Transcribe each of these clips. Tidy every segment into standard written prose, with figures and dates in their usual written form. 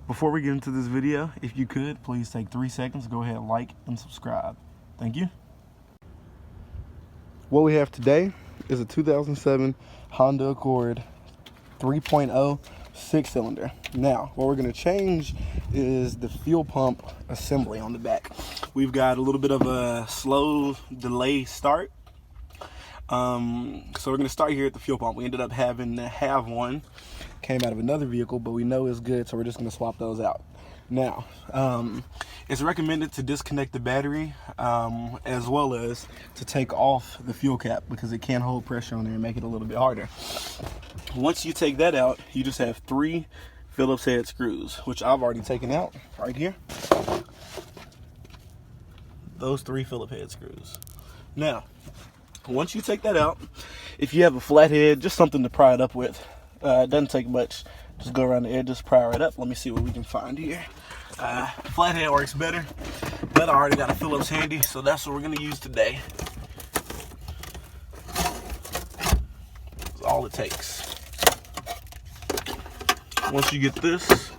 Before we get into this video, if you could, please take 3 seconds, go ahead, like and subscribe. Thank you. What we have today is a 2007 Honda Accord 3.0 6-cylinder. Now, what we're going to change is the fuel pump assembly on the back. We've got a little bit of a slow delay start. So we're going to start here at the fuel pump. We ended up having to have one. Came out of another vehicle, but we know it's good, so we're just going to swap those out. Now, it's recommended to disconnect the battery as well as to take off the fuel cap because it can hold pressure on there and make it a little bit harder. Once you take that out, you just have 3 Phillips head screws, which I've already taken out right here. Those 3 Phillips head screws. Now, once you take that out, if you have a flathead, just something to pry it up with. It doesn't take much. Just go around the edges, pry it up. Let me see what we can find here. Flathead works better, but I already got a Phillips handy, so that's what we're going to use today. That's all it takes. Once you get this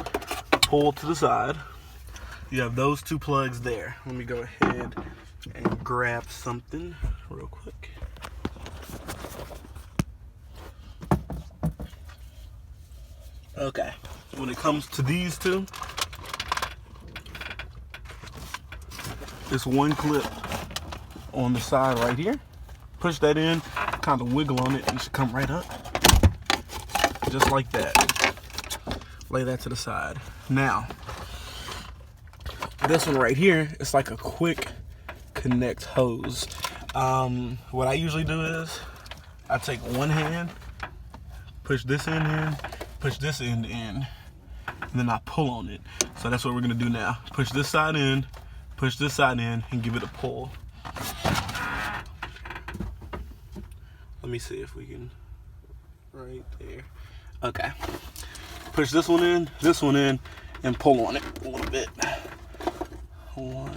pulled to the side, you have those 2 plugs there. Let me go ahead and grab something real quick. Okay, when it comes to these 2, this one clip on the side right here. Push that in, kind of wiggle on it, and it should come right up. Just like that. Lay that to the side. Now, this one right here, it's like a quick connect hose. What I usually do is, I take one hand, push this end in, push this end in, and then I pull on it. So that's what we're gonna do now. Push this side in, push this side in, and give it a pull. Let me see if we can, right there. Okay. Push this one in, and pull on it a little bit. 1.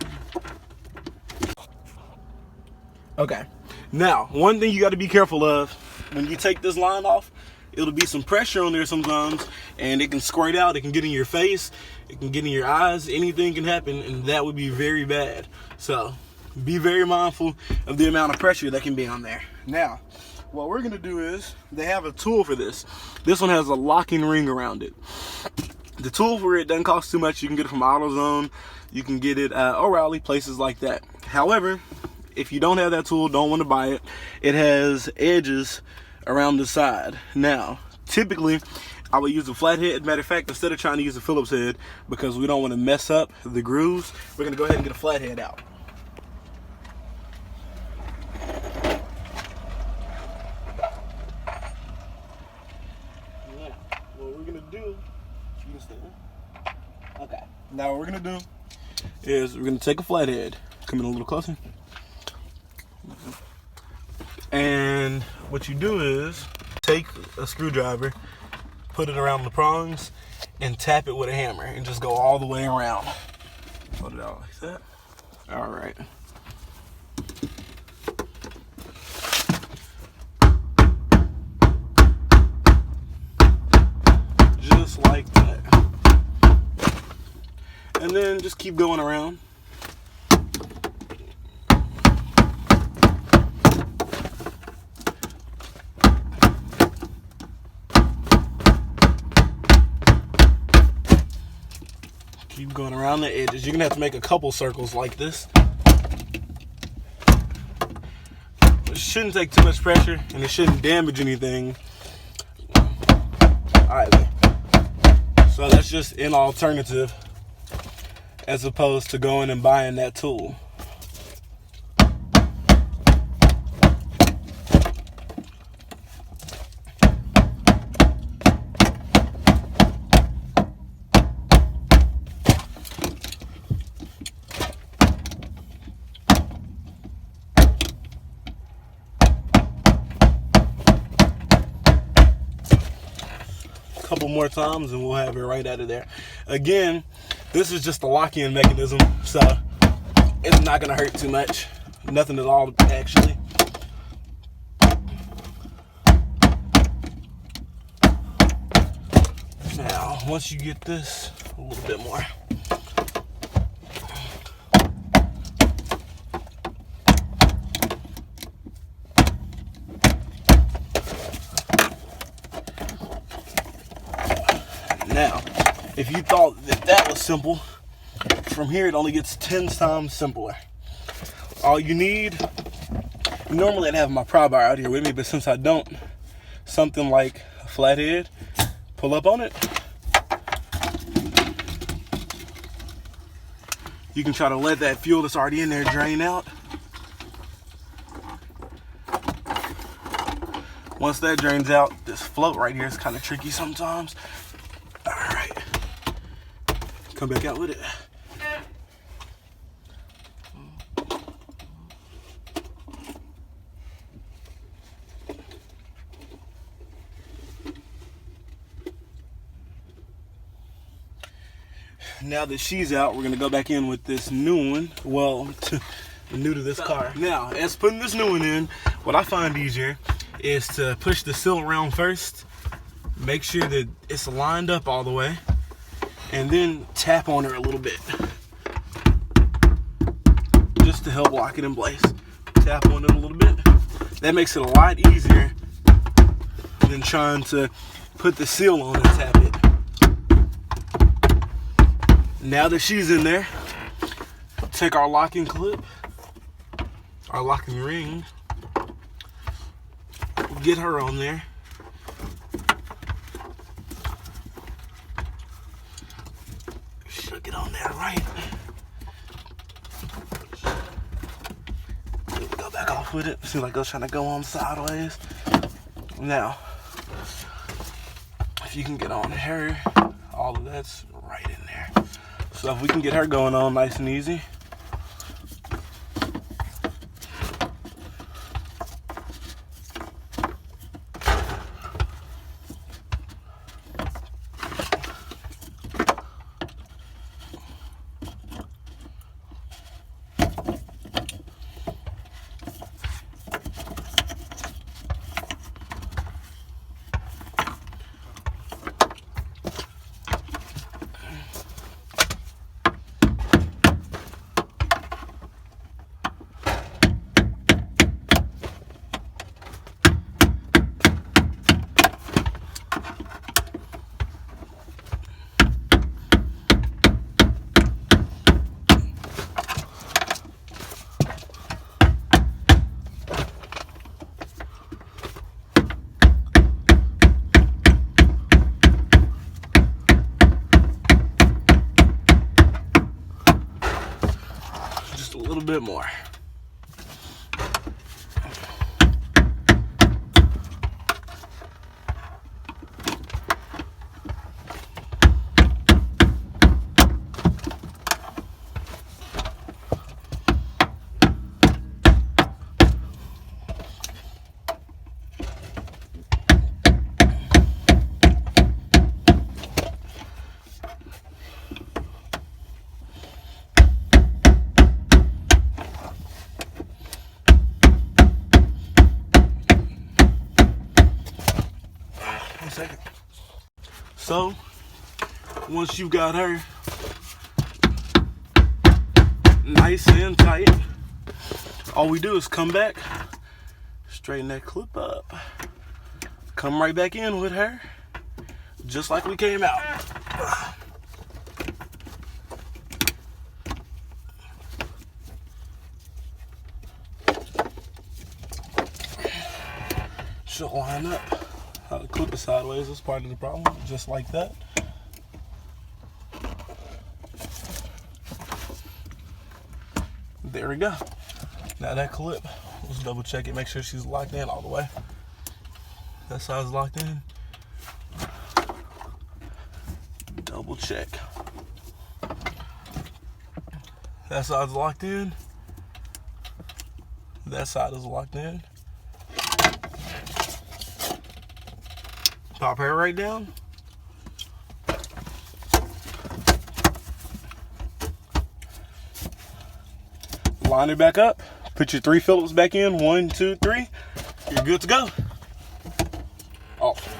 Okay. Now, one thing you gotta be careful of, when you take this line off, it'll be some pressure on there sometimes, and it can squirt out, it can get in your face, it can get in your eyes, anything can happen, and that would be very bad. So, be very mindful of the amount of pressure that can be on there. Now, what we're gonna do is, they have a tool for this. This one has a locking ring around it. The tool for it doesn't cost too much. You can get it from AutoZone, you can get it at O'Reilly, places like that. However, if you don't have that tool, don't want to buy it, it has edges around the side. Now, typically, I would use a flathead. Matter of fact, instead of trying to use a Phillips head, because we don't want to mess up the grooves, we're gonna go ahead and get a flathead out. Now, what we're gonna do, okay. Now what we're gonna do is we're gonna take a flathead. Come in a little closer. And what you do is take a screwdriver, put it around the prongs, and tap it with a hammer, and just go all the way around. Put it out like that. All right. Just like that. And then just keep going around. Keep going around the edges. You're gonna have to make a couple circles like this. It shouldn't take too much pressure, and it shouldn't damage anything either. So that's just an alternative as opposed to going and buying that tool. Couple more times and we'll have it right out of there. Again, this is just a lock-in mechanism, so it's not gonna hurt too much. Nothing at all, actually. Now, once you get this A little bit more. Now, if you thought that was simple, from here it only gets 10 times simpler. All you need, normally I'd have my pry bar out here with me, but since I don't, something like a flathead, pull up on it. You can try to let that fuel that's already in there drain out. Once that drains out, this float right here is kind of tricky sometimes. All right, come back out with it. Now that she's out, we're gonna go back in with this new one. Well, new to this car. Now, as putting this new one in, what I find easier is to push the seal around first, make sure that it's lined up all the way, and then tap on her a little bit, just to help lock it in place. Tap on it a little bit. That makes it a lot easier than trying to put the seal on and tap it. Now that she's in there, take our locking clip, our locking ring, get her on there. She'll get on there right. Go back off with it. Seems like I was trying to go on sideways. Now, if you can get on her, all of that's right in there. So if we can get her going on nice and easy. A little bit more. Second. So once you got her nice and tight, all we do is come back, straighten that clip up, come right back in with her, just like we came out. She'll line up. How the clip is sideways is part of the problem, just like that. There we go. Now that clip, let's double check it, make sure she's locked in all the way. That side's locked in. Double check. That side's locked in. That side is locked in. Pop her right down. Line her back up. Put your 3 Phillips back in. 1, 2, 3. You're good to go. Off.